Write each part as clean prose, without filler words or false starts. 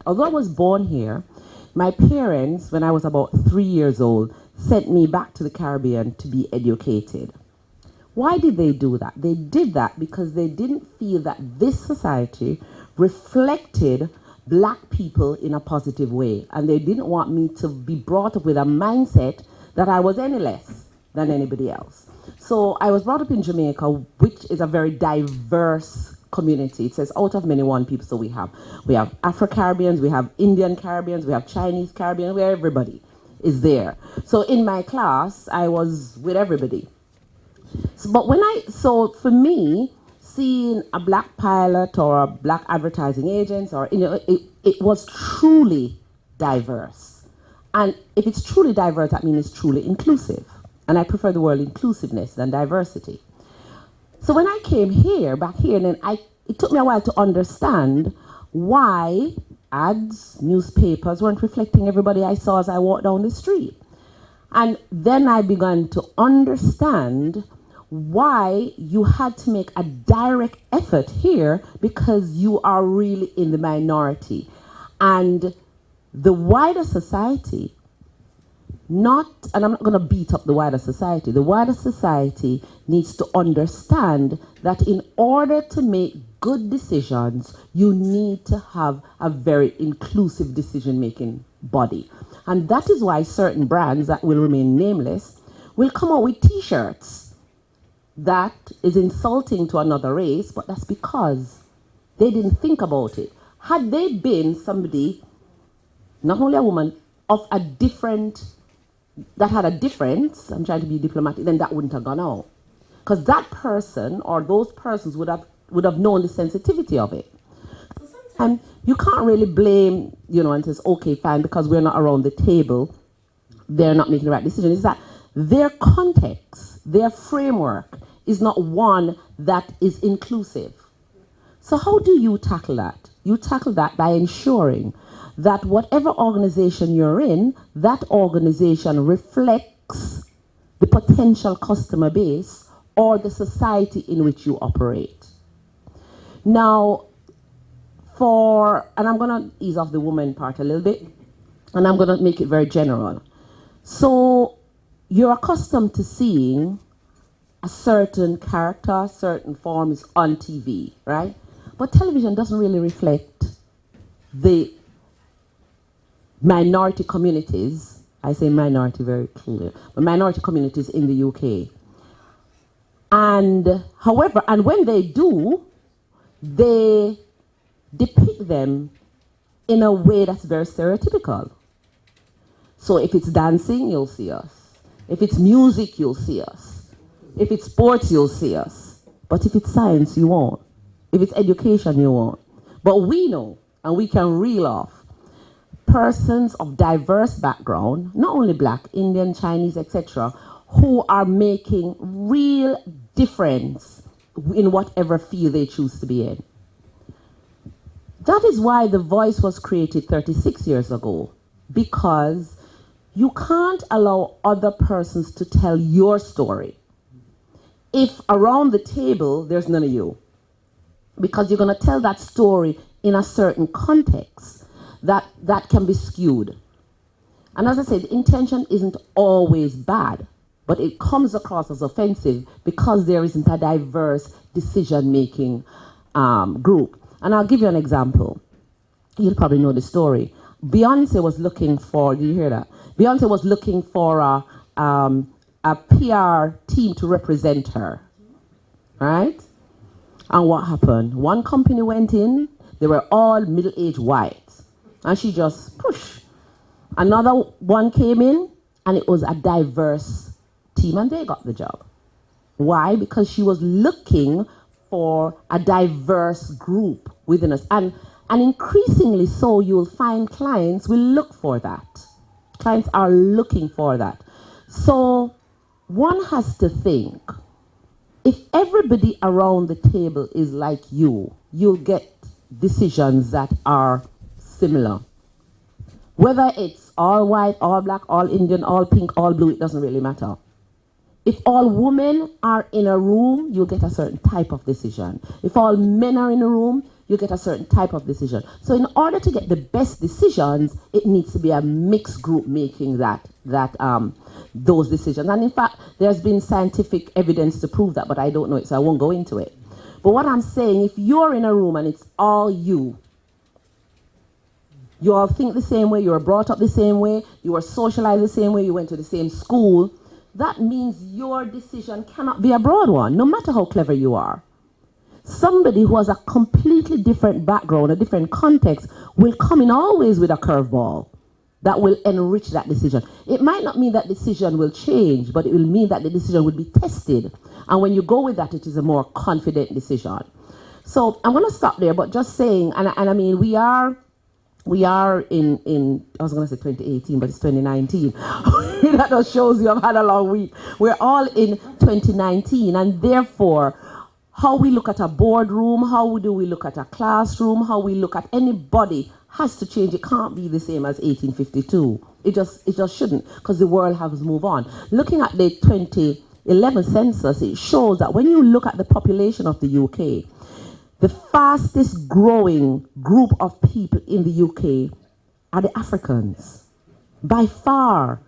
Although I was born here, my parents, when I was about 3 years old, sent me back to the Caribbean to be educated. Why did they do that? They did that because they didn't feel that this society reflected black people in a positive way. And they didn't want me to be brought up with a mindset that I was any less than anybody else. So I was brought up in Jamaica, which is a very diverse community. It says out of many one people. So we have Afro-Caribbeans, we have Indian Caribbeans, we have Chinese Caribbeans, where everybody is there. So in my class, I was with everybody. So for me, seeing a black pilot or a black advertising agent, or it was truly diverse. And if it's truly diverse, that means it's truly inclusive. And I prefer the word inclusiveness than diversity. So when I came back here, and then it took me a while to understand why ads, newspapers weren't reflecting everybody I saw as I walked down the street. And then I began to understand why you had to make a direct effort here, because you are really in the minority. And the wider society, and I'm not going to beat up the wider society needs to understand that in order to make good decisions, you need to have a very inclusive decision-making body. And that is why certain brands that will remain nameless will come out with t-shirts that is insulting to another race, but that's because they didn't think about it. Had they been somebody, not only a woman, that had a difference, I'm trying to be diplomatic, then that wouldn't have gone out. Because that person or those persons would have known the sensitivity of it. And you can't really blame, and says, okay, fine, because we're not around the table, they're not making the right decision. It's that their context, their framework is not one that is inclusive. So how do you tackle that? You tackle that by ensuring that whatever organization you're in, that organization reflects the potential customer base or the society in which you operate. Now, and I'm going to ease off the woman part a little bit, and I'm going to make it very general. So you're accustomed to seeing a certain character, certain forms on TV, right? But television doesn't really reflect the minority communities, I say minority very clearly, but minority communities in the UK. And when they do, they depict them in a way that's very stereotypical. So if it's dancing, you'll see us. If it's music, you'll see us. If it's sports, you'll see us. But if it's science, you won't. If it's education, you won't. But we know, and we can reel off persons of diverse background, not only black, Indian, Chinese, etc., who are making real difference in whatever field they choose to be in. That is why The Voice was created 36 years ago, because you can't allow other persons to tell your story if around the table there's none of you, because you're going to tell that story in a certain context that can be skewed. And as I said, the intention isn't always bad, but it comes across as offensive because there isn't a diverse decision-making group. And I'll give you an example. You'll probably know the story. Beyonce was looking for, did you hear that? Beyonce was looking for a PR team to represent her, right? And what happened? One company went in, they were all middle-aged whites, and she just pushed. Another one came in, and it was a diverse team, and they got the job. Why? Because she was looking for a diverse group within us. And increasingly so, you'll find clients will look for that. Clients are looking for that. So one has to think, if everybody around the table is like you, you'll get decisions that are similar. Whether it's all white, all black, all Indian, all pink, all blue, it doesn't really matter. If all women are in a room, you'll get a certain type of decision. If all men are in a room, you get a certain type of decision. So in order to get the best decisions, it needs to be a mixed group making those decisions. And in fact, there's been scientific evidence to prove that, but I don't know it, so I won't go into it. But what I'm saying, if you're in a room and it's all you all think the same way, you were brought up the same way, you were socialized the same way, you went to the same school, that means your decision cannot be a broad one, no matter how clever you are. Somebody who has a completely different background, a different context, will come in always with a curveball that will enrich that decision. It might not mean that decision will change, but it will mean that the decision will be tested. And when you go with that, it is a more confident decision. So I'm going to stop there, but just saying, and I mean, we are in I was going to say 2018, but it's 2019. That just shows you I've had a long week. We're all in 2019, and therefore, how we look at a boardroom, how do we look at a classroom, how we look at anybody has to change. It can't be the same as 1852. It just shouldn't, because the world has moved on. Looking at the 2011 census, it shows that when you look at the population of the UK, the fastest growing group of people in the UK are the Africans. By far,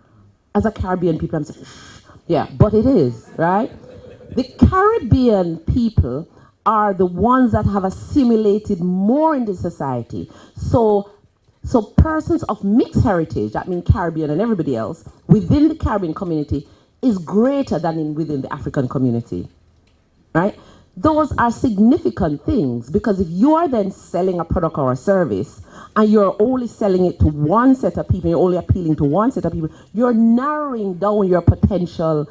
as a Caribbean people, I'm saying, yeah, but it is, right? The Caribbean people are the ones that have assimilated more into society. So persons of mixed heritage, that means Caribbean and everybody else, within the Caribbean community is greater than within the African community, right? Those are significant things, because if you are then selling a product or a service and you're only selling it to one set of people, you're only appealing to one set of people, you're narrowing down your potential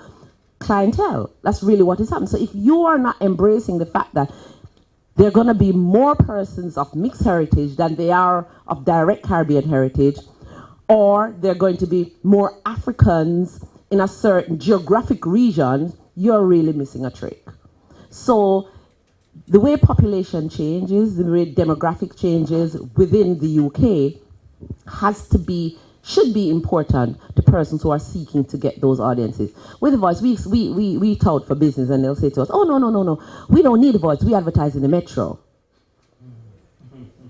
clientele. That's really what is happening. So if you are not embracing the fact that there are going to be more persons of mixed heritage than they are of direct Caribbean heritage, or there are going to be more Africans in a certain geographic region, you're really missing a trick. So the way population changes, the way demographic changes within the UK should be important to persons who are seeking to get those audiences. With the voice, we tout for business, and they'll say to us, oh, no, we don't need a voice, we advertise in the metro.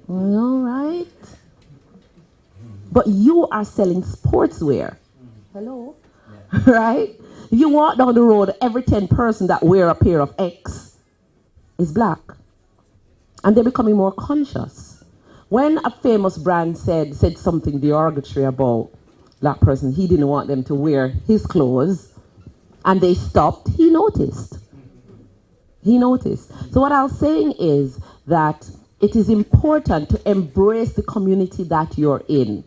All right. But you are selling sportswear. Hello? Right? You walk down the road, every 10 person that wear a pair of X is black. And they're becoming more conscious. When a famous brand said something derogatory about black person, he didn't want them to wear his clothes, and they stopped, he noticed. He noticed. So what I was saying is that it is important to embrace the community that you're in.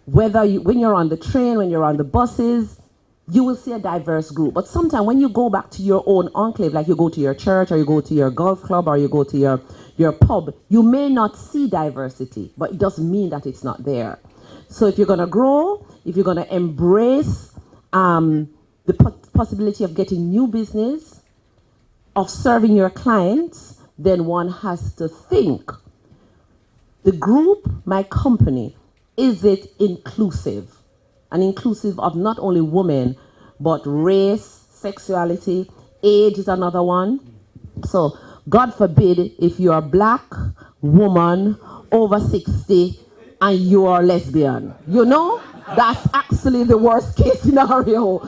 When you're on the train, when you're on the buses, you will see a diverse group. But sometimes when you go back to your own enclave, like you go to your church or you go to your golf club or you go to your pub, you may not see diversity, but it doesn't mean that it's not there. So if you're going to grow, if you're going to embrace the possibility of getting new business, of serving your clients, then one has to think, the group, my company, is it inclusive? And inclusive of not only women, but race, sexuality, age is another one. So, God forbid if you're a black woman over 60 and you are lesbian. You know, that's actually the worst case scenario.